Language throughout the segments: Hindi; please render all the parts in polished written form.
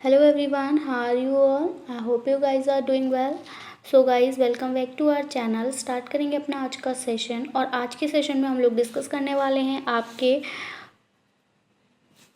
Hello everyone, how are you all? I hope you guys are doing well. So guys welcome back to our channel. Start करेंगे अपना आज का सेशन। और आज के सेशन में हम लोग डिस्कस करने वाले हैं आपके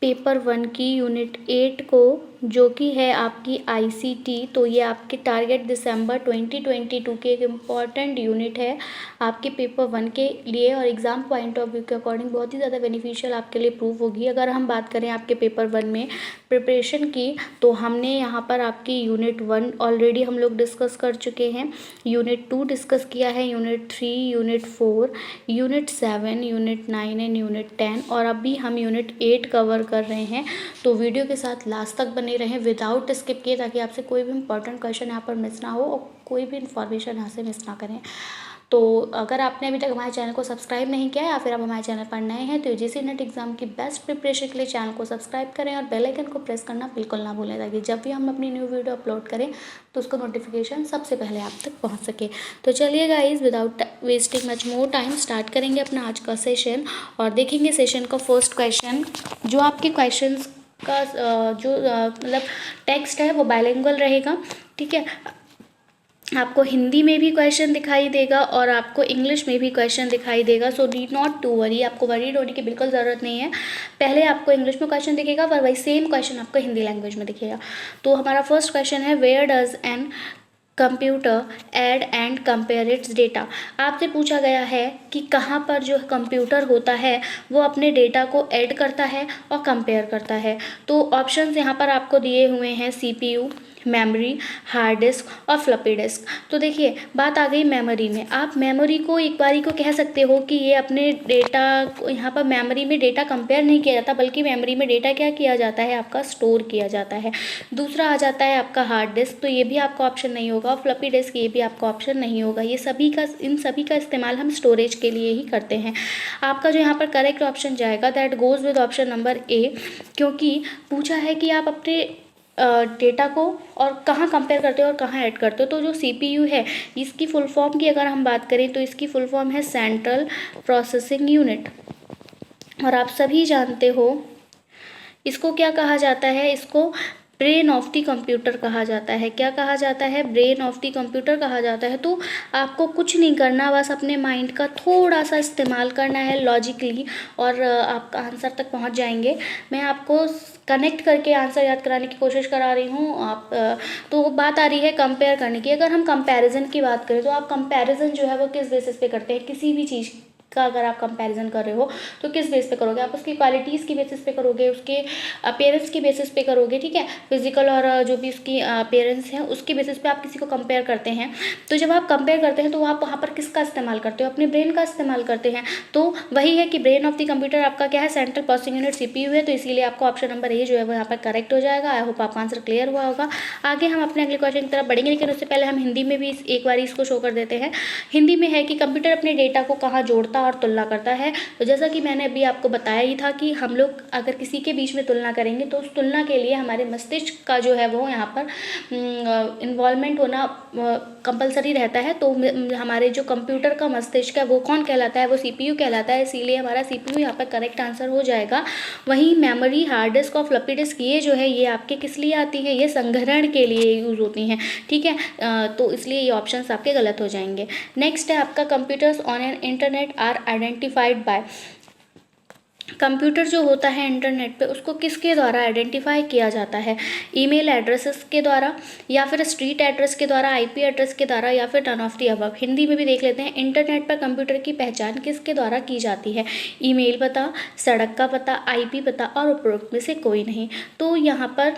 पेपर 1 की यूनिट 8 को, जो कि है आपकी आईसीटी। तो ये आपके टारगेट दिसंबर 2022 के एक इम्पॉर्टेंट यूनिट है आपके पेपर 1 के लिए, और एग्ज़ाम पॉइंट ऑफ व्यू के अकॉर्डिंग बहुत ही ज़्यादा बेनिफिशियल आपके लिए प्रूव होगी। अगर हम बात करें आपके पेपर 1 में प्रिपरेशन की, तो हमने यहाँ पर आपकी यूनिट 1 ऑलरेडी हम लोग डिस्कस कर चुके हैं, यूनिट 2 डिस्कस किया है, unit 3, unit 4, unit 7, unit 9 and unit 10, और अभी हम यूनिट 8 कवर कर रहे हैं। तो वीडियो के साथ लास्ट तक बने रहें विदाउट स्किप किए, ताकि आपसे कोई भी इंपॉर्टेंट क्वेश्चन यहाँ पर मिस ना हो और कोई भी इन्फॉर्मेशन यहाँ से मिस ना करें। तो अगर आपने अभी तक हमारे चैनल को सब्सक्राइब नहीं किया है, या फिर आप हमारे चैनल पर नए हैं, तो यूजीसी नेट एग्जाम की बेस्ट प्रिपरेशन के लिए चैनल को सब्सक्राइब करें और बेल आइकन को प्रेस करना बिल्कुल ना भूलें, ताकि जब भी हम अपनी न्यू वीडियो अपलोड करें तो उसका नोटिफिकेशन सबसे पहले आप तक पहुंच सके। तो चलिए guys, without wasting much more time start करेंगे अपना आज का सेशन, और देखेंगे सेशन का फर्स्ट क्वेश्चन। जो आपके क्वेश्चन का जो मतलब टेक्स्ट है वो बाइलिंगुअल रहेगा, ठीक है। आपको हिंदी में भी क्वेश्चन दिखाई देगा और आपको इंग्लिश में भी क्वेश्चन दिखाई देगा। So need not to worry, आपको वरीड होने की बिल्कुल ज़रूरत नहीं है। पहले आपको इंग्लिश में क्वेश्चन दिखेगा और वही सेम क्वेश्चन आपको हिंदी लैंग्वेज में दिखेगा। तो हमारा फर्स्ट क्वेश्चन है, where does an computer add and compare its data. आपसे पूछा गया है कि कहाँ पर जो कंप्यूटर होता है वो अपने डेटा को ऐड करता है और कंपेयर करता है। तो ऑप्शंस यहाँ पर आपको दिए हुए हैं, सीपीयू, मेमोरी, हार्ड डिस्क और फ्लॉपी डिस्क। तो देखिए, बात आ गई मेमोरी में। आप मेमोरी को एक बारी को कह सकते हो कि ये अपने डेटा को, यहाँ पर मेमोरी में डेटा कंपेयर नहीं किया जाता, बल्कि मेमोरी में डेटा क्या किया जाता है, आपका स्टोर किया जाता है। दूसरा आ जाता है आपका हार्ड डिस्क, तो ये भी आपका ऑप्शन नहीं होगा, और फ्लॉपी डिस्क ये भी आपका ऑप्शन नहीं होगा। ये सभी का, इन सभी का इस्तेमाल हम स्टोरेज के लिए ही करते हैं। आपका जो यहाँ पर करेक्ट ऑप्शन जाएगा, that goes with option number ए, क्योंकि पूछा है कि आप अपने डेटा को और कहाँ कंपेयर करते हो और कहाँ ऐड करते हो। तो जो सीपीयू है, इसकी फुल फॉर्म की अगर हम बात करें तो इसकी फुल फॉर्म है सेंट्रल प्रोसेसिंग यूनिट, और आप सभी जानते हो इसको क्या कहा जाता है, इसको ब्रेन ऑफ द कंप्यूटर कहा जाता है। क्या कहा जाता है? ब्रेन ऑफ द कंप्यूटर कहा जाता है। तो आपको कुछ नहीं करना, बस अपने माइंड का थोड़ा सा इस्तेमाल करना है लॉजिकली, और आपका आंसर तक पहुंच जाएंगे। मैं आपको कनेक्ट करके आंसर याद कराने की कोशिश करा रही हूँ। आप तो बात आ रही है कंपेयर करने की। अगर हम कंपैरिजन की बात करें, तो आप कंपैरिजन जो है वो किस बेसिस पे करते हैं? किसी भी चीज़ का अगर आप कंपैरिजन कर रहे हो तो किस बेस पे करोगे? आप उसकी क्वालिटीज़ की बेसिस पे करोगे, उसके अपीयरेंस की बेसिस पे करोगे, ठीक है। फिजिकल और जो भी उसकी अपीयरेंस है उसकी बेसिस पे आप किसी को कंपेयर करते हैं। तो जब आप कंपेयर करते हैं तो आप वहाँ पर किसका इस्तेमाल करते हो? अपने ब्रेन का इस्तेमाल करते हैं। तो वही है कि ब्रेन ऑफ द कंप्यूटर आपका क्या है? सेंट्रल प्रोसेसिंग यूनिट, सीपीयू है। तो इसीलिए आपका ऑप्शन नंबर ए जो है वो यहाँ पर करेक्ट हो जाएगा। आई होप आपका आंसर क्लियर हुआ होगा। आगे हम अपने अगले क्वेश्चन की तरफ बढ़ेंगे, लेकिन उससे पहले हम हिंदी में भी एक बार इसको शो कर देते हैं। हिंदी में है कि कंप्यूटर अपने डेटा को कहाँ जोड़ता और तुलना करता है। तो जैसा कि मैंने अभी आपको बताया ही था कि हम लोग अगर किसी के बीच में तुलना करेंगे तो उस तुलना के लिए हमारे मस्तिष्क का जो है वो यहाँ पर इन्वॉल्वमेंट होना कंपलसरी रहता है। तो हमारे जो कंप्यूटर का मस्तिष्क है वो कौन कहलाता है? वो सीपीयू कहलाता है। इसीलिए हमारा सीपीयू यहाँ पर करेक्ट आंसर हो जाएगा। वहीं मेमोरी, हार्ड डिस्क और फ्लॉपी डिस्क ये जो है ये आपके किस लिए आती है? ये संग्रहण के लिए यूज़ होती हैं, ठीक है। तो इसलिए ये ऑप्शंस आपके गलत हो जाएंगे। नेक्स्ट है आपका, computers on an internet are identified by. Computer जो होता है इंटरनेट पे, उसको किसके द्वारा आइडेंटिफाई किया जाता है? ईमेल एड्रेसेस के द्वारा, या फिर स्ट्रीट एड्रेस के द्वारा, आईपी एड्रेस के द्वारा, या फिर none of the above. Hindi में भी देख लेते हैं, इंटरनेट पर कंप्यूटर की पहचान किसके द्वारा की जाती है? ईमेल पता, सड़क का पता, आईपी पता, और उपरोक्त में से कोई नहीं। तो यहाँ पर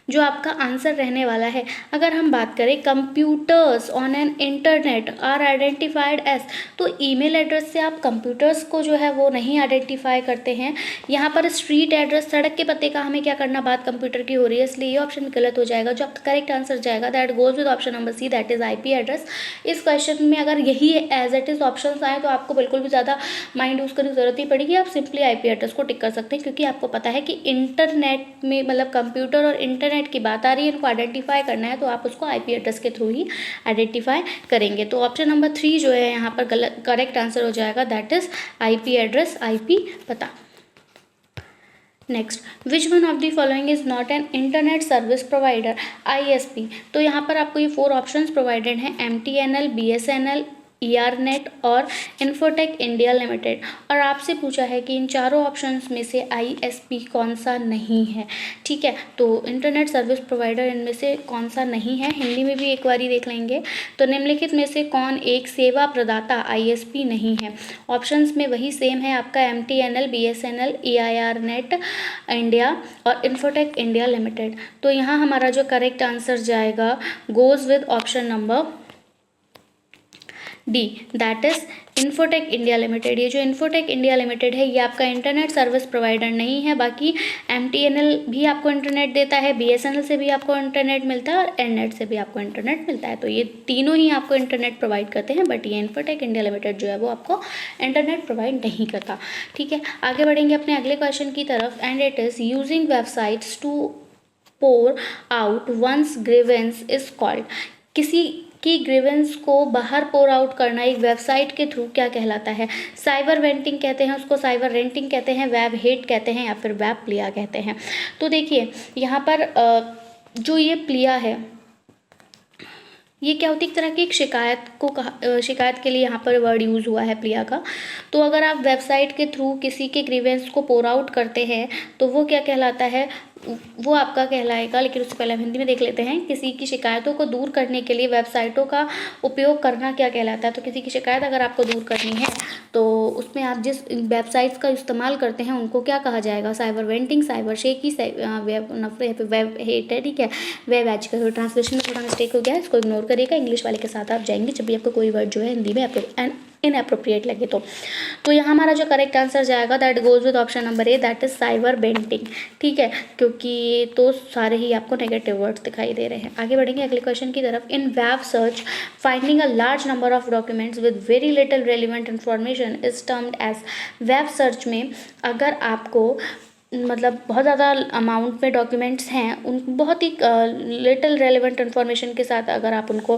जो आपका आंसर रहने वाला है, अगर हम बात करें computers on an internet are identified as, तो ईमेल एड्रेस से आप कंप्यूटर्स को जो है वो नहीं आइडेंटिफाई करते हैं। यहाँ पर स्ट्रीट एड्रेस, सड़क के पते का हमें क्या करना, बात कंप्यूटर की हो रही है, इसलिए ये ऑप्शन गलत हो जाएगा। जो आपका करेक्ट आंसर जाएगा, that goes with option number C, that is IP address. इस क्वेश्चन में अगर यही एज इट इज ऑप्शन आए तो आपको बिल्कुल भी ज़्यादा माइंड यूज़ करने की जरूरत नहीं पड़ेगी। आप सिंपली आईपी एड्रेस को टिक कर सकते हैं, क्योंकि आपको पता है कि इंटरनेट में, मतलब कंप्यूटर और इंटरनेट की बात आ रही है, इनको आइडेंटिफाई करना है, तो आप उसको आईपी एड्रेस के थ्रू ही आइडेंटिफाई करेंगे। तो ऑप्शन नंबर 3 जो है यहाँ पर गलत, करेक्ट आंसर हो जाएगा, that is IP address, IP पता। Next, which one of the following is not an internet service provider, ISP। तो यहाँ पर आपको ये 4 ऑप्शंस प्रोवाइडेड हैं, MTNL, BSNL, ERNet और इन्फोटेक इंडिया लिमिटेड। और आपसे पूछा है कि इन चारों ऑप्शंस में से ISP कौन सा नहीं है। ठीक है, तो इंटरनेट सर्विस प्रोवाइडर इनमें से कौन सा नहीं है, हिंदी में भी एक बारी देख लेंगे। तो निम्नलिखित में से कौन एक सेवा प्रदाता ISP नहीं है। ऑप्शंस में वही सेम है आपका, MTNL, BSNL, ERNet इंडिया और इन्फोटेक इंडिया लिमिटेड। तो यहाँ हमारा जो करेक्ट आंसर जाएगा goes with option number D, that is infotech India limited. ये जो इन्फोटेक इंडिया लिमिटेड है ये आपका इंटरनेट सर्विस प्रोवाइडर नहीं है। बाकी MTNL भी आपको इंटरनेट देता है, BSNL से भी आपको इंटरनेट मिलता है और एननेट से भी आपको इंटरनेट मिलता है। तो ये तीनों ही आपको इंटरनेट प्रोवाइड करते हैं, बट ये इन्फोटेक इंडिया लिमिटेड जो है वो आपको इंटरनेट प्रोवाइड नहीं करता। ठीक है, आगे बढ़ेंगे अपने अगले क्वेश्चन की तरफ। And it is using websites to pour out one's grievance is called. किसी की ग्रीवेंस को बाहर पोर आउट करना एक वेबसाइट के थ्रू क्या कहलाता है। साइबर वेंटिंग कहते हैं उसको, साइबर रेंटिंग कहते हैं, वेब हेट कहते हैं या फिर वेब प्लिया कहते हैं। तो देखिए यहाँ पर जो ये प्लिया है ये क्या होती है, एक तरह की एक शिकायत के लिए यहाँ पर वर्ड यूज़ हुआ है प्लिया का। तो अगर आप वेबसाइट के थ्रू किसी के ग्रीवेंस को पोर आउट करते हैं तो वो क्या कहलाता है, वो आपका कहलाएगा। लेकिन उससे पहले हम हिंदी में देख लेते हैं, किसी की शिकायतों को दूर करने के लिए वेबसाइटों का उपयोग करना क्या कहलाता है। तो किसी की शिकायत अगर आपको दूर करनी है तो उसमें आप जिस वेबसाइट्स का इस्तेमाल करते हैं उनको क्या कहा जाएगा, cyber venting, cyber shaky, web नफरे, वेब हेट है। ठीक है, वेब एज का ट्रांसलेशन में थोड़ा मिस्टेक हो गया है, इसको इग्नोर करिएगा। इंग्लिश वाले के साथ आप जाएंगे जब भी आपको कोई वर्ड जो है हिंदी में इनअप्रोप्रिएट लगे तो यहाँ हमारा जो करेक्ट आंसर जाएगा that goes with option number A, that is cyber venting. ठीक है, क्योंकि तो सारे ही आपको नेगेटिव वर्ड्स दिखाई दे रहे हैं। आगे बढ़ेंगे अगले क्वेश्चन की तरफ। In web search finding a large number of documents with very little relevant information is termed as. Web search में अगर आपको मतलब बहुत ज़्यादा अमाउंट में डॉक्यूमेंट्स हैं, उन बहुत ही लिटिल रेलेवेंट इन्फॉर्मेशन के साथ अगर आप उनको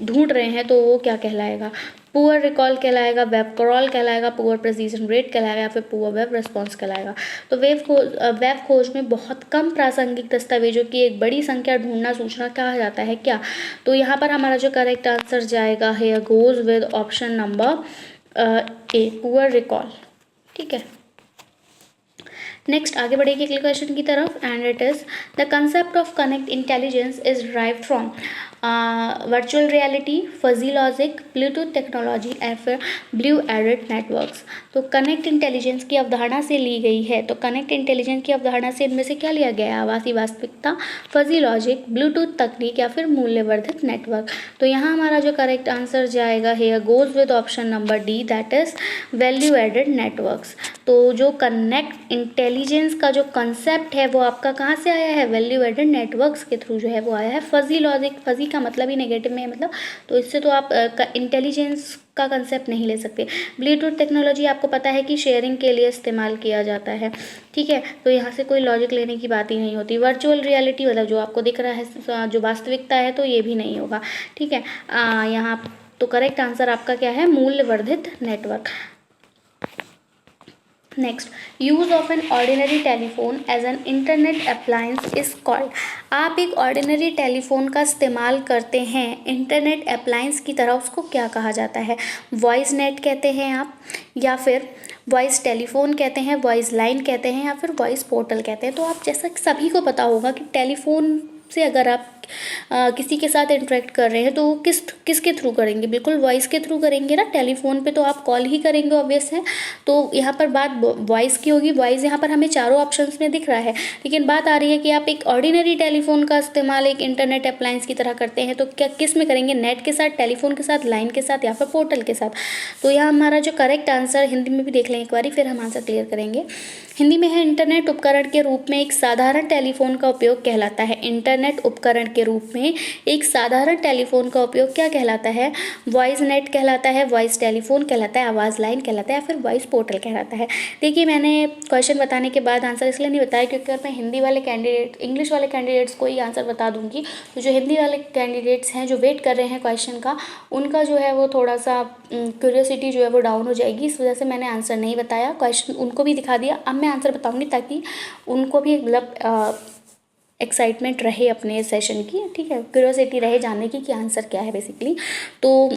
ढूंढ रहे हैं तो वो क्या कहलाएगा, पुअर रिकॉल कहलाएगा, वेब क्रॉल कहलाएगा, पुअर प्रिसीजन रेट कहलाएगा या फिर पुअर वेब रिस्पॉन्स कहलाएगा। तो वेब खोज में बहुत कम प्रासंगिक दस्तावेजों की एक बड़ी संख्या ढूंढना सूचना कहा जाता है क्या। तो यहाँ पर हमारा जो करेक्ट आंसर जाएगा है goes with option number A, poor recall. ठीक है, नेक्स्ट आगे बढ़ेगी अगले क्वेश्चन की तरफ। And it is the concept of connect intelligence is derived from virtual reality, fuzzy logic, Bluetooth technology या फिर ब्लू एडेड नेटवर्क्स। तो कनेक्ट इंटेलिजेंस की अवधारणा से ली गई है। तो कनेक्ट इंटेलिजेंस की अवधारणा से इनमें से क्या लिया गया है, आभासी वास्तविकता, फजी लॉजिक, ब्लूटूथ तकनीक या फिर मूल्यवर्धित नेटवर्क। तो यहाँ हमारा जो करेक्ट आंसर जाएगा है goes with option number D, that is value added networks. तो जो कनेक्ट इंटेलिजेंस का जो कंसेप्ट है वो आपका कहाँ से आया है, वैल्यू एडेड नेटवर्क्स के थ्रू जो है वो आया है। फजी लॉजिक, फजी का मतलब ही नेगेटिव में है मतलब, तो इससे तो आप इंटेलिजेंस का कंसेप्ट नहीं ले सकते। ब्लूटूथ टेक्नोलॉजी आपको पता है कि शेयरिंग के लिए इस्तेमाल किया जाता है। ठीक है, तो यहाँ से कोई लॉजिक लेने की बात ही नहीं होती। वर्चुअल रियलिटी मतलब जो आपको दिख रहा है, जो वास्तविकता है, तो ये भी नहीं होगा। ठीक है, यहाँ तो करेक्ट आंसर आपका क्या है, मूल्यवर्धित नेटवर्क। Next, use of an ordinary telephone as an internet appliance is called. आप एक ऑर्डिनरी टेलीफोन का इस्तेमाल करते हैं इंटरनेट अप्लायंस की तरह, उसको क्या कहा जाता है, वॉइस नेट कहते हैं आप, या फिर वॉइस टेलीफोन कहते हैं, वॉइस लाइन कहते हैं, या फिर वॉइस पोर्टल कहते हैं। तो आप जैसा सभी को पता होगा कि टेलीफोन से अगर आप किसी के साथ इंटरेक्ट कर रहे हैं तो वो किसके थ्रू करेंगे, बिल्कुल वॉइस के थ्रू करेंगे ना। टेलीफोन पे तो आप कॉल ही करेंगे, ऑब्वियस है। तो यहाँ पर बात वॉइस की होगी। वॉइस यहाँ पर हमें चारों ऑप्शंस में दिख रहा है, लेकिन बात आ रही है कि आप एक ऑर्डिनरी टेलीफोन का इस्तेमाल एक इंटरनेट अप्लायंस की तरह करते हैं, तो क्या किस में करेंगे, नेट के साथ, टेलीफोन के साथ, लाइन के साथ या फिर पोर्टल के साथ। तो यहाँ हमारा जो करेक्ट आंसर, हिंदी में भी देख लें एक बारी फिर हम आंसर क्लियर करेंगे। हिंदी में है इंटरनेट उपकरण के रूप में एक साधारण टेलीफोन का उपयोग कहलाता है। इंटरनेट उपकरण के के रूप में एक साधारण टेलीफोन का उपयोग क्या कहलाता है? वॉइस नेट कहलाता है, वॉइस टेलीफोन कहलाता है, आवाज़ लाइन कहलाता है या फिर वॉइस पोर्टल कहलाता है। देखिए मैंने क्वेश्चन बताने के बाद आंसर इसलिए नहीं बताया क्योंकि अगर मैं हिंदी वाले कैंडिडेट इंग्लिश वाले कैंडिडेट्स को ही आंसर बता दूंगी तो जो हिंदी वाले कैंडिडेट्स हैं जो वेट कर रहे हैं क्वेश्चन का, उनका जो है वो थोड़ा सा क्यूरियोसिटी जो है वो डाउन हो जाएगी। इस वजह से मैंने आंसर नहीं बताया, क्वेश्चन उनको भी दिखा दिया। अब मैं आंसर बताऊंगी ताकि उनको भी मतलब एक्साइटमेंट रहे अपने सेशन की, ठीक है, क्यूरियोसिटी रहे जानने की कि आंसर क्या है बेसिकली। तो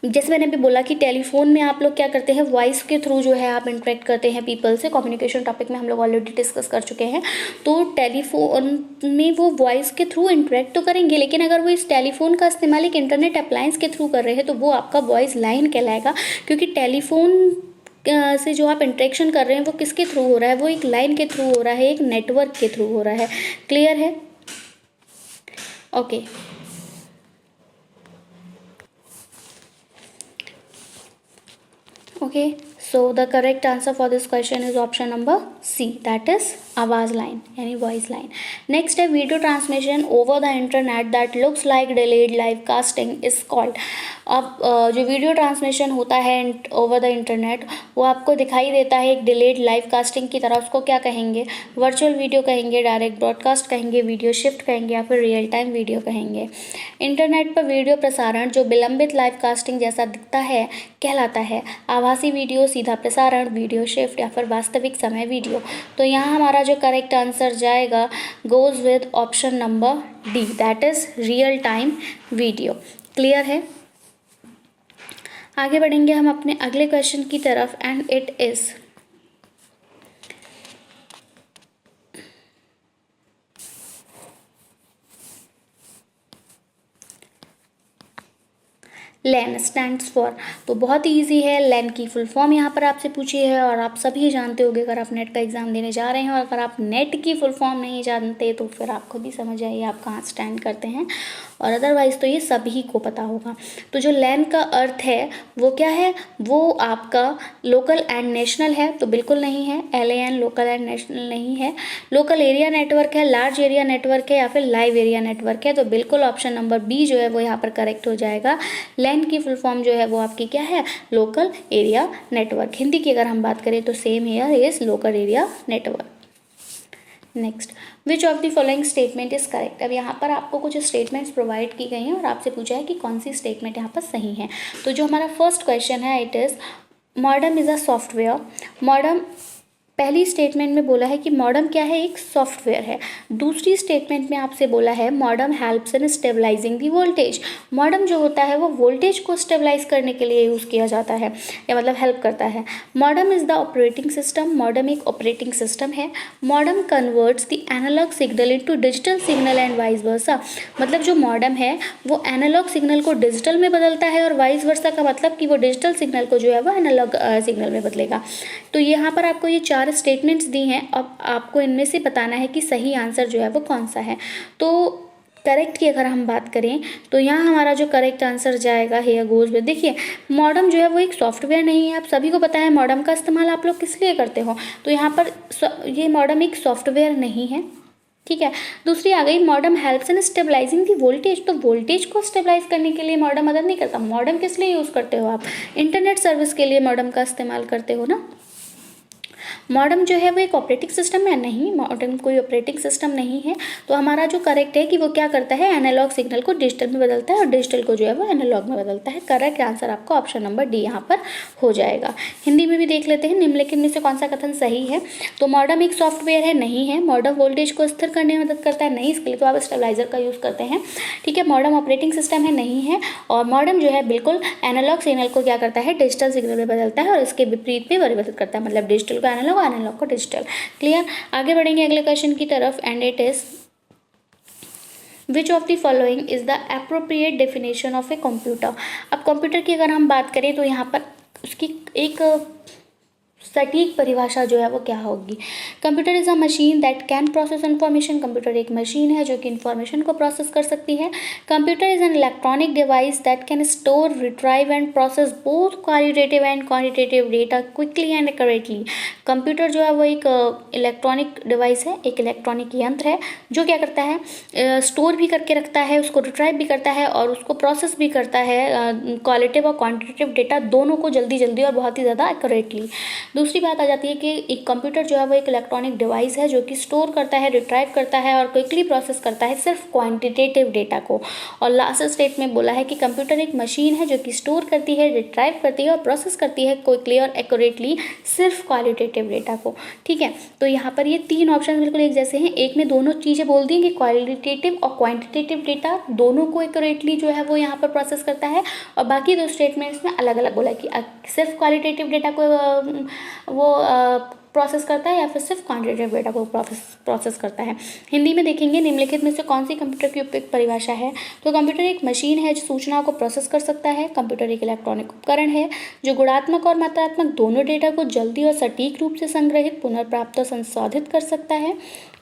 जैसे मैंने अभी बोला कि टेलीफोन में आप लोग क्या करते हैं, वॉइस के थ्रू जो है आप इंटरेक्ट करते हैं पीपल से। कम्युनिकेशन टॉपिक में हम लोग ऑलरेडी डिस्कस कर चुके हैं। तो टेलीफोन में वो वॉइस के थ्रू इंटरेक्ट तो करेंगे, लेकिन अगर वो इस टेलीफोन का इस्तेमाल एक इंटरनेट अप्लायंस के थ्रू कर रहे हैं तो वो आपका वॉइस लाइन कहलाएगा, क्योंकि टेलीफोन से जो आप इंटरेक्शन कर रहे हैं वो किसके थ्रू हो रहा है? वो एक लाइन के थ्रू हो रहा है, एक नेटवर्क के थ्रू हो रहा है। क्लियर है? Okay. Okay, so the correct answer for this question is option number C, that is आवाज़ लाइन यानी वॉइस लाइन। नेक्स्ट है video transmission over the internet that looks like delayed live casting is called. अब जो वीडियो ट्रांसमिशन होता है ओवर द इंटरनेट वो आपको दिखाई देता है एक डिलेड लाइव कास्टिंग की तरह, उसको क्या कहेंगे? वर्चुअल वीडियो कहेंगे, डायरेक्ट ब्रॉडकास्ट कहेंगे, वीडियो शिफ्ट कहेंगे या फिर रियल टाइम वीडियो कहेंगे। इंटरनेट पर वीडियो प्रसारण जो विलंबित लाइव कास्टिंग जैसा दिखता है कहलाता है आभासी वीडियो, सीधा प्रसारण, वीडियो शिफ्ट या फिर वास्तविक समय वीडियो। तो यहाँ हमारा जो करेक्ट आंसर जाएगा goes with option number D, that is real time video. Clear है? आगे बढ़ेंगे हम अपने अगले क्वेश्चन की तरफ and it is LAN stands for. तो बहुत ही ईजी है, LAN की फुल फॉर्म यहाँ पर आपसे पूछी है और आप सभी जानते होंगे अगर आप नेट का एग्ज़ाम देने जा रहे हैं। और अगर आप नेट की फुल फॉर्म नहीं जानते तो फिर आप खुद ही समझ आइए आप कहाँ स्टैंड करते हैं, और अदरवाइज़ तो ये सभी को पता होगा। तो जो LAN का अर्थ है वो क्या है? वो आपका लोकल एंड नेशनल है, तो बिल्कुल नहीं है। LAN लोकल एंड नेशनल नहीं है। लोकल एरिया नेटवर्क है, लार्ज एरिया नेटवर्क है या फिर लाइव एरिया नेटवर्क है, तो बिल्कुल ऑप्शन नंबर बी जो है वो यहाँ पर करेक्ट हो जाएगा। LAN की फुल फॉर्म जो है वो आपकी क्या है? Local area network. हिंदी की अगर हम बात करें तो same here is local area network. Next, which of the following statement is correct. अब यहाँ पर आपको कुछ स्टेटमेंट्स प्रोवाइड की गई हैं और आपसे पूछा है कि कौन सी स्टेटमेंट यहाँ पर सही है। तो जो हमारा फर्स्ट क्वेश्चन है it is modem is a software. Modem पहली स्टेटमेंट में बोला है कि मॉडम क्या है? एक सॉफ्टवेयर है। दूसरी स्टेटमेंट में आपसे बोला है modem helps in stabilising the voltage. Modem जो होता है वो वोल्टेज को स्टेबलाइज करने के लिए यूज़ किया जाता है या मतलब हेल्प करता है। Modem is the operating system. Modem एक ऑपरेटिंग सिस्टम है। Modem converts the analogue signal into digital signal and vice versa. मतलब जो मॉडम है वो एनालॉग सिग्नल को डिजिटल में बदलता है और वाइस वर्सा का मतलब कि वो डिजिटल सिग्नल को जो है वो एनालॉग सिग्नल में बदलेगा। तो यहाँ पर आपको ये चार स्टेटमेंट्स दी हैं। अब आपको इनमें से बताना है कि सही आंसर जो है वो कौन सा है। तो करेक्ट की अगर हम बात करें तो यहाँ हमारा जो करेक्ट आंसर जाएगा हेयर गोज विद। देखिए मॉडम जो है वो एक सॉफ्टवेयर नहीं है। आप सभी को पता है मॉडम का इस्तेमाल आप लोग किस लिए करते हो, तो यहाँ पर ये मॉडम एक सॉफ्टवेयर नहीं है, ठीक है। दूसरी आ गई modem helps in stabilising the voltage. तो वोल्टेज को स्टेबलाइज करने के लिए मॉडम मदद नहीं करता। मॉडम किस लिए यूज़ करते हो आप? इंटरनेट सर्विस के लिए मॉडम का इस्तेमाल करते हो ना। मॉडम जो है वो एक ऑपरेटिंग सिस्टम है नहीं, मॉडम कोई ऑपरेटिंग सिस्टम नहीं है। तो हमारा जो करेक्ट है कि वो क्या करता है? एनालॉग सिग्नल को डिजिटल में बदलता है और डिजिटल को जो है वो एनालॉग में बदलता है। करेक्ट आंसर आपका ऑप्शन नंबर डी यहाँ पर हो जाएगा। हिंदी में भी देख लेते हैं निम्नलिखित में से कौन सा कथन सही है। तो मॉडम एक सॉफ्टवेयर है, नहीं है। मॉडम वोल्टेज को स्थिर करने में मदद करता है, नहीं, इसके लिए तो आप स्टेबलाइजर का यूज़ करते हैं, ठीक है। मॉडम ऑपरेटिंग सिस्टम है, नहीं है। और मॉडम जो है बिल्कुल एनालॉग सिग्नल को क्या करता है? डिजिटल सिग्नल में बदलता है और इसके विपरीत में परिवर्तित करता है, मतलब डिजिटल को एनालॉग और एनालॉग को डिजिटल। क्लियर? आगे बढ़ेंगे अगले क्वेश्चन की तरफ and it is which of the following is the appropriate definition of a computer. अब कंप्यूटर की अगर हम बात करें तो यहाँ पर उसकी एक सटीक परिभाषा जो है वो क्या होगी। Computer is a machine that can process information. Computer एक मशीन है जो कि इन्फॉर्मेशन को प्रोसेस कर सकती है। Computer is an electronic device that can store, retrieve and process both qualitative and quantitative data quickly and accurately. Computer जो है वो एक इलेक्ट्रॉनिक डिवाइस है, एक इलेक्ट्रॉनिक यंत्र है जो क्या करता है, स्टोर भी करके रखता है, उसको रिट्राइव भी करता है और उसको प्रोसेस भी करता है, क्वालिटेटिव और क्वांटिटेटिव डेटा दोनों को जल्दी जल्दी और बहुत ही ज़्यादा एक्यूरेटली। दूसरी बात आ जाती है कि एक कंप्यूटर जो है वो एक इलेक्ट्रॉनिक डिवाइस है जो कि स्टोर करता है, रिट्राइव करता है और क्विकली प्रोसेस करता है सिर्फ क्वांटिटेटिव डेटा को। और लास्ट स्टेट में बोला है कि कंप्यूटर एक मशीन है जो कि स्टोर करती है, रिट्राइव करती है और प्रोसेस करती है क्विकली और एक्यूरेटली सिर्फ क्वालिटेटिव डेटा को। ठीक है, तो यहाँ पर ये तीन ऑप्शन बिल्कुल एक जैसे हैं। एक में दोनों चीज़ें बोल दी कि क्वालिटेटिव और क्वांटिटेटिव डेटा दोनों को एक्यूरेटली जो है वो यहाँ पर प्रोसेस करता है, और बाकी दो स्टेटमेंट्स में अलग अलग बोला कि सिर्फ क्वालिटेटिव डेटा को वो प्रोसेस करता है या फिर सिर्फ क्वांटिटेटिव डेटा को प्रोसेस करता है। हिंदी में देखेंगे निम्नलिखित में से कौन सी कंप्यूटर की उपयुक्त परिभाषा है। तो कंप्यूटर एक मशीन है जो सूचनाओं को प्रोसेस कर सकता है। कंप्यूटर एक इलेक्ट्रॉनिक उपकरण है जो गुणात्मक और मात्रात्मक दोनों डेटा को जल्दी और सटीक रूप से संग्रहित, पुनर्प्राप्त और संशोधित कर सकता है।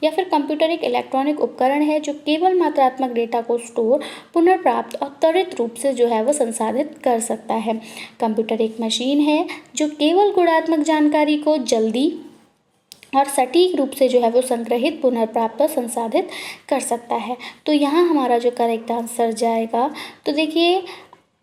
या फिर कंप्यूटर एक इलेक्ट्रॉनिक उपकरण है जो केवल मात्रात्मक डेटा को स्टोर, पुनर्प्राप्त और त्वरित रूप से जो है वो संसाधित कर सकता है। कंप्यूटर एक मशीन है जो केवल गुणात्मक जानकारी को जल्दी और सटीक रूप से जो है वो संग्रहित, पुनर्प्राप्त और संसाधित कर सकता है। तो यहाँ हमारा जो करेक्ट आंसर जाएगा, तो देखिए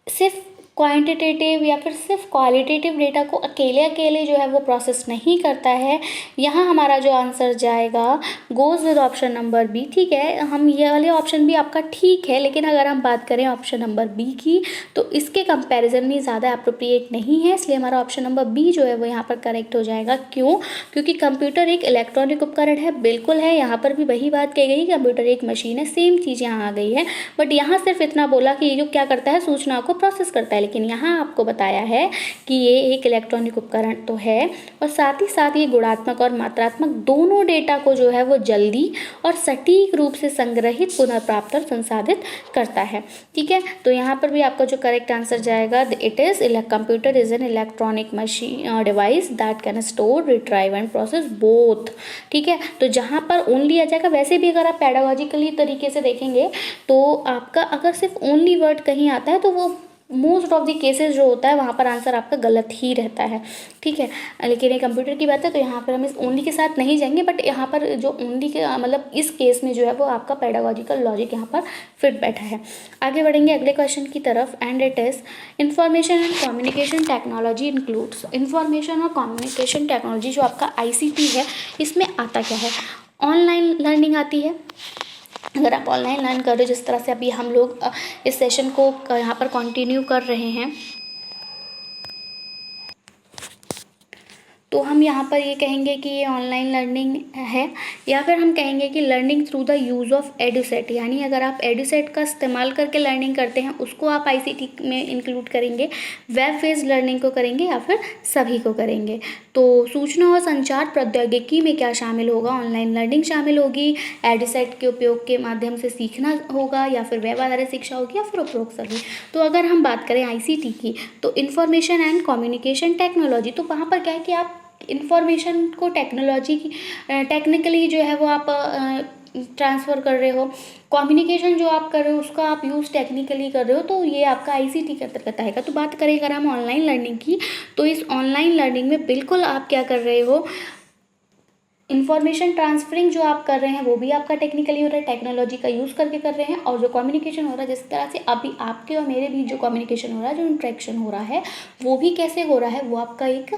सिर्फ क्वांटिटेटिव या फिर सिर्फ क्वालिटेटिव डेटा को अकेले अकेले जो है वो प्रोसेस नहीं करता है। यहाँ हमारा जो आंसर जाएगा goes with option number B. ठीक है, हम ये वाले ऑप्शन भी आपका ठीक है, लेकिन अगर हम बात करें ऑप्शन नंबर बी की तो इसके कंपैरिजन में ज़्यादा अप्रोप्रिएट नहीं है, इसलिए हमारा ऑप्शन नंबर बी जो है वो यहाँ पर करेक्ट हो जाएगा। क्यों? क्योंकि कंप्यूटर एक इलेक्ट्रॉनिक उपकरण है, बिल्कुल है, यहाँ पर भी वही बात कही गई, कंप्यूटर एक मशीन है, सेम चीज़ यहाँ आ गई है। बट यहाँ सिर्फ इतना बोला कि ये जो क्या करता है, सूचनाओं को प्रोसेस करता है, लेकिन यहाँ आपको बताया है कि ये एक इलेक्ट्रॉनिक उपकरण तो है और साथ ही साथ ये गुणात्मक और मात्रात्मक दोनों डेटा को जो है वो जल्दी और सटीक रूप से संग्रहित, पुनर्प्राप्त और संसाधित करता है। ठीक है, तो यहाँ पर भी आपका जो करेक्ट आंसर जाएगा, it is computer is an electronic machine device that can store, retrieve and process both. ठीक है, तो जहाँ पर ओनली आ जाएगा, वैसे भी अगर आप पैडागॉजिकली तरीके से देखेंगे तो आपका अगर सिर्फ ओनली वर्ड कहीं आता है तो वो मोस्ट ऑफ द केसेस जो होता है वहाँ पर आंसर आपका गलत ही रहता है। ठीक है, लेकिन ये कंप्यूटर की बात है तो यहाँ पर हम इस ओनली के साथ नहीं जाएंगे, बट यहाँ पर जो ओनली के मतलब इस केस में जो है वो आपका पेडागॉजिकल लॉजिक यहाँ पर फिट बैठा है। आगे बढ़ेंगे अगले क्वेश्चन की तरफ, and it is information and communication technology includes. Information और कम्युनिकेशन टेक्नोलॉजी जो आपका ICT है, इसमें आता क्या है? ऑनलाइन लर्निंग आती है। अगर आप ऑनलाइन लर्न कर रहे हो, जिस तरह से अभी हम लोग इस सेशन को यहाँ पर कंटिन्यू कर रहे हैं, तो हम यहाँ पर ये कहेंगे कि ये ऑनलाइन लर्निंग है, या फिर हम कहेंगे कि learning through the use of EDUSAT, यानी अगर आप एडुसेट का इस्तेमाल करके लर्निंग करते हैं उसको आप ICT में इंक्लूड करेंगे, वेब बेस्ड लर्निंग को करेंगे या फिर सभी को करेंगे। तो सूचना और संचार प्रौद्योगिकी में क्या शामिल होगा? ऑनलाइन लर्निंग शामिल होगी, एडुसेट के उपयोग के माध्यम से सीखना होगा, या फिर वेब आधारित शिक्षा होगी, या फिर उपरोक्त सभी। तो अगर हम बात करें ICT की, तो इंफॉर्मेशन एंड कम्युनिकेशन टेक्नोलॉजी, तो वहाँ पर क्या है कि आप इन्फॉर्मेशन को टेक्नोलॉजी की टेक्निकली जो है वो आप ट्रांसफ़र कर रहे हो, कम्युनिकेशन जो आप कर रहे हो उसका आप यूज़ टेक्निकली कर रहे हो, तो ये आपका ICT के अंतर्गत आएगा। तो बात करें अगर हम ऑनलाइन लर्निंग की, तो इस ऑनलाइन लर्निंग में बिल्कुल आप क्या कर रहे हो, इन्फॉर्मेशन ट्रांसफरिंग जो आप कर रहे हैं वो भी आपका टेक्निकली हो रहा है, टेक्नोलॉजी का यूज़ करके कर रहे हैं। और जो कम्युनिकेशन हो रहा है, जिस तरह से अभी आपके और मेरे बीच जो कम्युनिकेशन हो रहा है, जो इंटरेक्शन हो रहा है, वो भी कैसे हो रहा है, वो आपका एक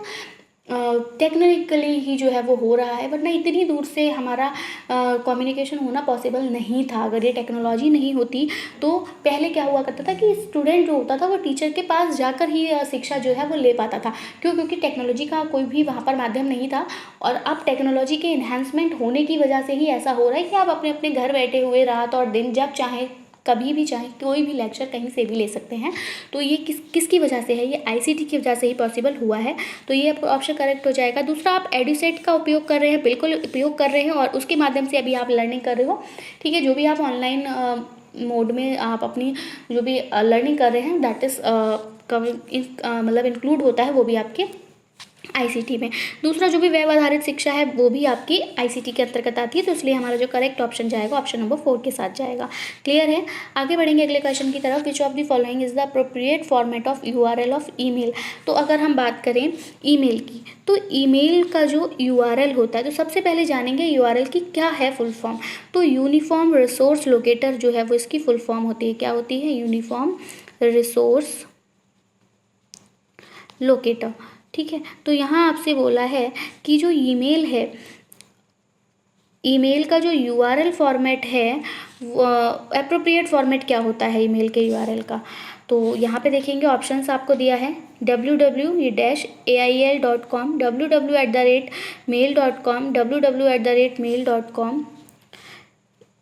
टेक्निकली ही जो है वो हो रहा है, वरना इतनी दूर से हमारा कम्युनिकेशन होना पॉसिबल नहीं था। अगर ये टेक्नोलॉजी नहीं होती तो पहले क्या हुआ करता था कि स्टूडेंट जो होता था वो टीचर के पास जाकर ही शिक्षा जो है वो ले पाता था। क्यों? क्योंकि टेक्नोलॉजी का कोई भी वहाँ पर माध्यम नहीं था। और अब टेक्नोलॉजी के इन्हांसमेंट होने की वजह से ही ऐसा हो रहा है कि आप अपने अपने घर बैठे हुए रात और दिन जब चाहें, कभी भी चाहे, कोई भी लेक्चर कहीं से भी ले सकते हैं। तो ये किसकी वजह से है? ये ICT की वजह से ही पॉसिबल हुआ है। तो ये ऑप्शन करेक्ट हो जाएगा। दूसरा, आप एडुसेट का उपयोग कर रहे हैं, बिल्कुल उपयोग कर रहे हैं, और उसके माध्यम से अभी आप लर्निंग कर रहे हो। ठीक है, जो भी आप ऑनलाइन मोड में आप अपनी जो भी लर्निंग कर रहे हैं, दैट इज़ मतलब इंक्लूड होता है वो भी आपके आईसीटी में। दूसरा जो भी वेब आधारित शिक्षा है वो भी आपकी आईसीटी के अंतर्गत आती है, तो इसलिए हमारा जो करेक्ट ऑप्शन जाएगा ऑप्शन नंबर 4 के साथ जाएगा। क्लियर है। आगे बढ़ेंगे अगले क्वेश्चन की तरफ। Which of the following is the appropriate format of URL of email. तो अगर हम बात करें ईमेल की, तो ईमेल का जो यूआरएल होता है, तो सबसे पहले जानेंगे यूआरएल की क्या है फुल फॉर्म। तो यूनिफॉर्म रिसोर्स लोकेटर जो है वो इसकी फुल फॉर्म होती है। क्या होती है? Uniform resource locator. ठीक है, तो यहाँ आपसे बोला है कि जो ईमेल है, ईमेल का जो यूआरएल फॉर्मेट है, एप्रोप्रिएट फॉर्मेट क्या होता है ईमेल के यूआरएल का। तो यहाँ पे देखेंगे ऑप्शंस आपको दिया है www.ail.com, www@mail.com, www@mail.com,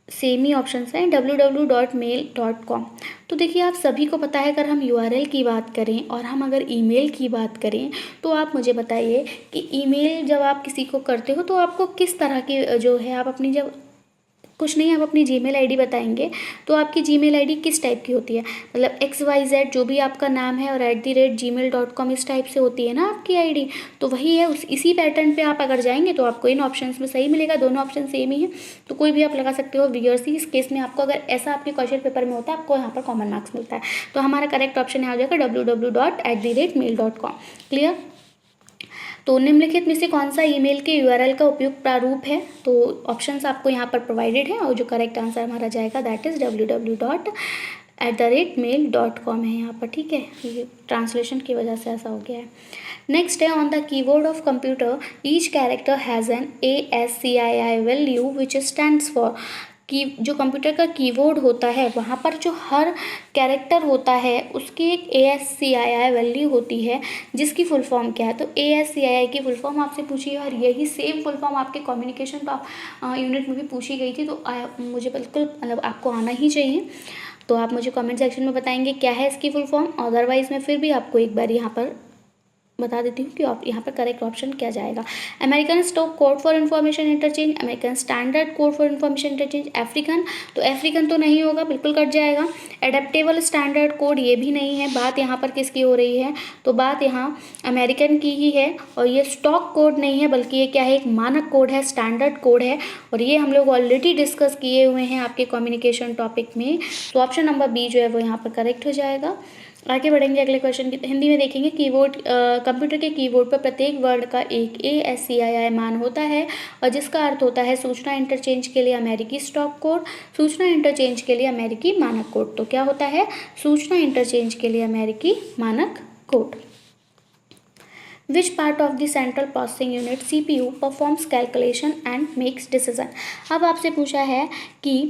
सेम ही ऑप्शन हैं www.mail.com। तो देखिए आप सभी को पता है, अगर हम यूआरएल की बात करें और हम अगर ईमेल की बात करें, तो आप मुझे बताइए कि ईमेल जब आप किसी को करते हो तो आपको किस तरह की जो है, आप अपनी जब कुछ नहीं आप अपनी जीमेल आईडी बताएंगे, तो आपकी जीमेल आईडी किस टाइप की होती है, मतलब XYZ जो भी आपका नाम है और @gmail.com इस टाइप से होती है ना आपकी आईडी। तो वही है, इसी पैटर्न पे आप अगर जाएंगे तो आपको इन ऑप्शंस में सही मिलेगा। दोनों ऑप्शन सेम ही है, तो कोई भी आप लगा सकते हो। वियर्सी इस केस में आपको अगर ऐसा आपके क्वेश्चन पेपर में होता है, आपको यहाँ पर कॉमन मार्क्स मिलता है। तो हमारा करेक्ट ऑप्शन यहाँ हो जाएगा www.mail.com। क्लियर। तो निम्नलिखित में से कौन सा ईमेल के यूआरएल का उपयुक्त प्रारूप है। तो ऑप्शंस आपको यहाँ पर प्रोवाइडेड है और जो करेक्ट आंसर हमारा जाएगा दैट इज www.mail.com है यहाँ पर। ठीक है, ये ट्रांसलेशन की वजह से ऐसा हो गया है। नेक्स्ट है on the keyboard of computer each character has an ASCII value which stands for. की जो कंप्यूटर का कीबोर्ड होता है वहाँ पर जो हर कैरेक्टर होता है उसकी एक ASCII वैल्यू होती है, जिसकी फुल फॉर्म क्या है। तो ASCII की फुल फॉर्म आपसे पूछी है और यही सेम फुल फॉर्म आपके कम्युनिकेशन यूनिट में भी पूछी गई थी। तो मुझे बिल्कुल मतलब आपको आना ही चाहिए। तो आप मुझे कमेंट सेक्शन में बताएंगे क्या है इसकी फुल फॉर्म। अदरवाइज़ मैं फिर भी आपको एक बार यहाँ पर बता देती हूँ कि यहाँ पर करेक्ट ऑप्शन क्या जाएगा। American stock code for information interchange, American standard code for information interchange, African, तो अफ्रीकन तो नहीं होगा, बिल्कुल कट जाएगा। एडेप्टेबल स्टैंडर्ड कोड ये भी नहीं है। बात यहाँ पर किसकी हो रही है, तो बात यहाँ अमेरिकन की ही है। और ये स्टॉक कोड नहीं है, बल्कि ये क्या है, एक मानक कोड है, स्टैंडर्ड कोड है। और ये हम लोग ऑलरेडी डिस्कस किए हुए हैं आपके कम्युनिकेशन टॉपिक में। तो ऑप्शन नंबर बी जो है वो यहाँ पर करेक्ट हो जाएगा। आगे बढ़ेंगे अगले क्वेश्चन की हिंदी में देखेंगे। कीबोर्ड कंप्यूटर के कीबोर्ड पर प्रत्येक वर्ड का एक ASCII मान होता है और जिसका अर्थ होता है सूचना इंटरचेंज के लिए अमेरिकी स्टॉक कोड, सूचना इंटरचेंज के लिए अमेरिकी मानक कोड। तो क्या होता है, सूचना इंटरचेंज के लिए अमेरिकी मानक code. Which part of the central processing unit CPU performs calculation and makes decision। अब आपसे पूछा है कि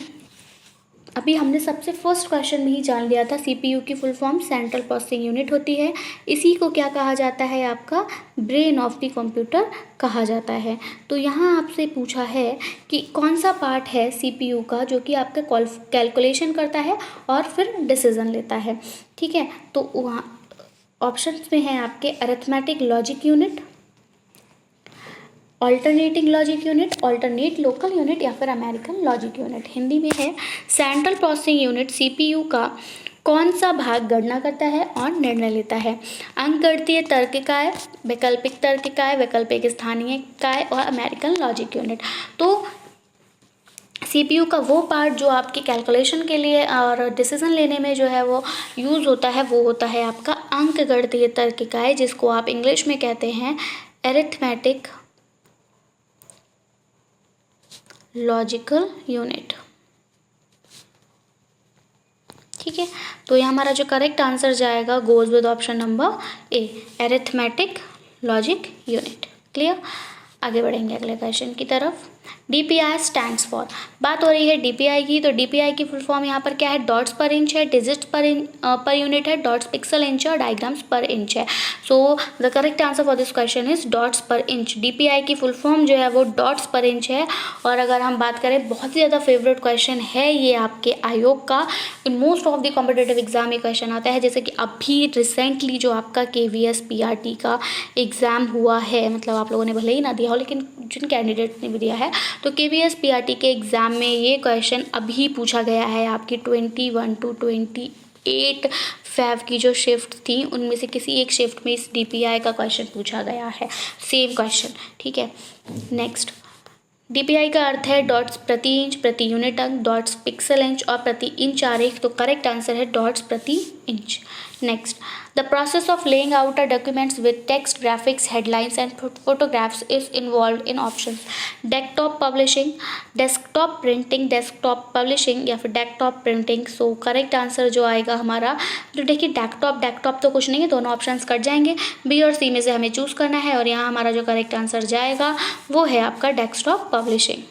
अभी हमने सबसे फर्स्ट क्वेश्चन में ही जान लिया था CPU की full form central processing unit होती है। इसी को क्या कहा जाता है, आपका ब्रेन ऑफ द कंप्यूटर कहा जाता है। तो यहाँ आपसे पूछा है कि कौन सा पार्ट है CPU का जो कि आपका कैलकुलेशन करता है और फिर डिसीजन लेता है। ठीक है, तो वहाँ ऑप्शंस में है आपके arithmetic logic unit, alternating logic unit, alternate local unit या फिर अमेरिकन लॉजिक यूनिट। हिंदी में है सेंट्रल प्रोसेसिंग यूनिट CPU का कौन सा भाग गणना करता है और निर्णय लेता है। अंकगणितीय तर्क इकाई, वैकल्पिक तर्क इकाई, वैकल्पिक स्थानीय इकाई और अमेरिकन लॉजिक यूनिट। तो CPU का वो पार्ट जो आपकी कैलकुलेशन के लिए और डिसीजन लेने में जो है वो यूज़ होता है, वो होता है आपका अंकगणितीय तर्क इकाई, जिसको आप इंग्लिश में कहते हैं अरिथमेटिक लॉजिकल यूनिट। ठीक है, तो ये हमारा जो करेक्ट आंसर जाएगा goes with option number A, arithmetic logic unit. Clear. आगे बढ़ेंगे अगले क्वेश्चन की तरफ। DPI स्टैंड्स फॉर, बात हो रही है DPI की। तो DPI की फुल फॉर्म यहाँ पर क्या है, डॉट्स पर इंच है, डिजिट्स पर यूनिट है, डॉट्स पिक्सल इंच है और डायग्राम्स पर इंच है। So the correct answer for this question is dots पर इंच। DPI की फुल फॉर्म जो है वो डॉट्स पर इंच है। और अगर हम बात करें, बहुत ही ज़्यादा फेवरेट क्वेश्चन है ये आपके आयोग का। In most of the competitive exam ये क्वेश्चन आता है। जैसे कि अभी रिसेंटली जो आपका KVS PRT का एग्ज़ाम हुआ है, मतलब आप लोगों ने भले ही ना दिया हो लेकिन जिन कैंडिडेट ने भी दिया है, तो KVS PRT के एग्ज़ाम में ये क्वेश्चन अभी पूछा गया है आपकी 21 to 20 8 फेब की जो शिफ्ट थी उनमें से किसी एक शिफ्ट में इस DPI का क्वेश्चन पूछा गया है, सेम क्वेश्चन, ठीक है। नेक्स्ट, DPI का अर्थ है डॉट्स प्रति इंच, प्रति यूनिट अंक, डॉट्स पिक्सल इंच और प्रति इंच आरेख, तो करेक्ट आंसर है डॉट्स प्रति inch. Next, the process of laying out a documents with text, graphics, headlines and photographs is involve in options desktop publishing, desktop printing, desktop publishing या फिर desktop printing. So correct answer जो आएगा हमारा, तो देखिए डेस्कटॉप तो कुछ नहीं है, दोनों ऑप्शंस कट जाएंगे, बी और सी में से हमें चूज़ करना है और यहाँ हमारा जो करेक्ट आंसर जाएगा वो है आपका desktop publishing.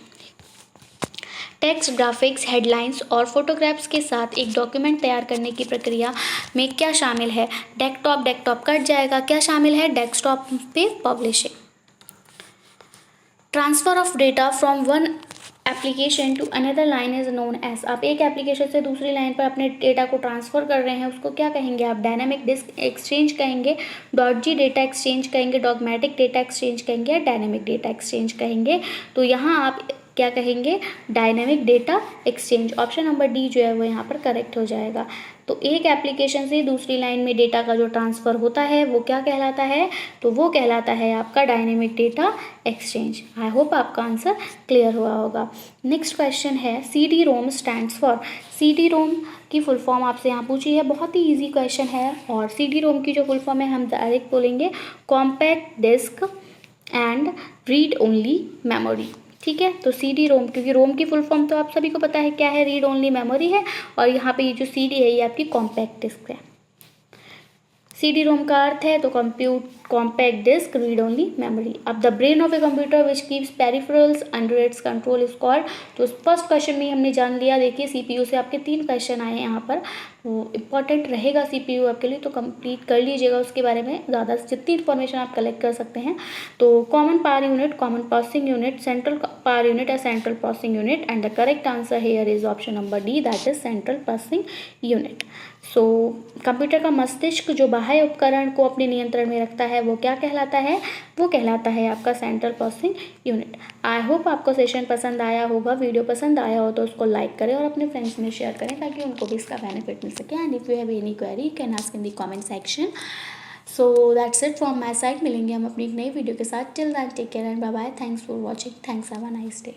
Text, graphics, headlines और फोटोग्राफ्स के साथ एक डॉक्यूमेंट तैयार करने की प्रक्रिया में क्या शामिल है? डेस्कटॉप कट जाएगा, क्या शामिल है? डेस्कटॉप पे publishing. Transfer of data from one application to another line is known as, आप एक एप्लीकेशन से दूसरी लाइन पर अपने डेटा को ट्रांसफ़र कर रहे हैं, उसको क्या कहेंगे आप? डायनामिक डिस्क एक्सचेंज कहेंगे, .g डेटा एक्सचेंज कहेंगे, डॉगमेटिक डेटा एक्सचेंज कहेंगे या डायनामिक डेटा एक्सचेंज कहेंगे? तो यहाँ आप क्या कहेंगे? Dynamic data exchange. Option number D जो है वो यहाँ पर करेक्ट हो जाएगा। तो एक एप्लीकेशन से दूसरी लाइन में डेटा का जो ट्रांसफ़र होता है वो क्या कहलाता है? तो वो कहलाता है आपका dynamic data exchange. I hope आपका आंसर क्लियर हुआ होगा। नेक्स्ट क्वेश्चन है CD-ROM स्टैंड्स फॉर। CD-ROM की फुल फॉर्म आपसे यहाँ पूछी है, बहुत ही ईजी क्वेश्चन है और CD-ROM की जो फुल फॉर्म है हम डायरेक्ट बोलेंगे compact disc and read only memory, ठीक है। तो CD-ROM, क्योंकि रोम की फुल फॉर्म तो आप सभी को पता है क्या है, रीड ओनली मेमोरी है और यहाँ पे ये जो CD है ये आपकी कॉम्पैक्ट डिस्क है। CD-ROM का अर्थ है तो compact disc, read only memory. अब the brain of a computer which keeps peripherals under its control is called, तो फर्स्ट क्वेश्चन में हमने जान लिया। देखिए CPU से आपके 3 क्वेश्चन आए हैं यहाँ पर, वो इंपॉर्टेंट रहेगा CPU आपके लिए, तो कंप्लीट कर लीजिएगा उसके बारे में, ज़्यादा जितनी इन्फॉर्मेशन आप कलेक्ट कर सकते हैं। तो common power unit, common processing unit, central power unit या central processing unit, and the correct answer here is option number D, that is central processing unit. So computer का मस्तिष्क जो बाह्य उपकरण को अपने नियंत्रण में रखता है वो क्या कहलाता है? वो कहलाता है आपका central processing unit. I hope आपको सेशन पसंद आया होगा, वीडियो पसंद आया हो तो उसको लाइक करें और अपने फ्रेंड्स में शेयर करें ताकि उनको भी इसका बेनिफिट मिल सके। And if you have any query you can ask in the comment section. So that's it from my side. मिलेंगे हम अपनी एक नई वीडियो के साथ। Till that take care and bye bye. Thanks for watching. Thanks, have a nice day.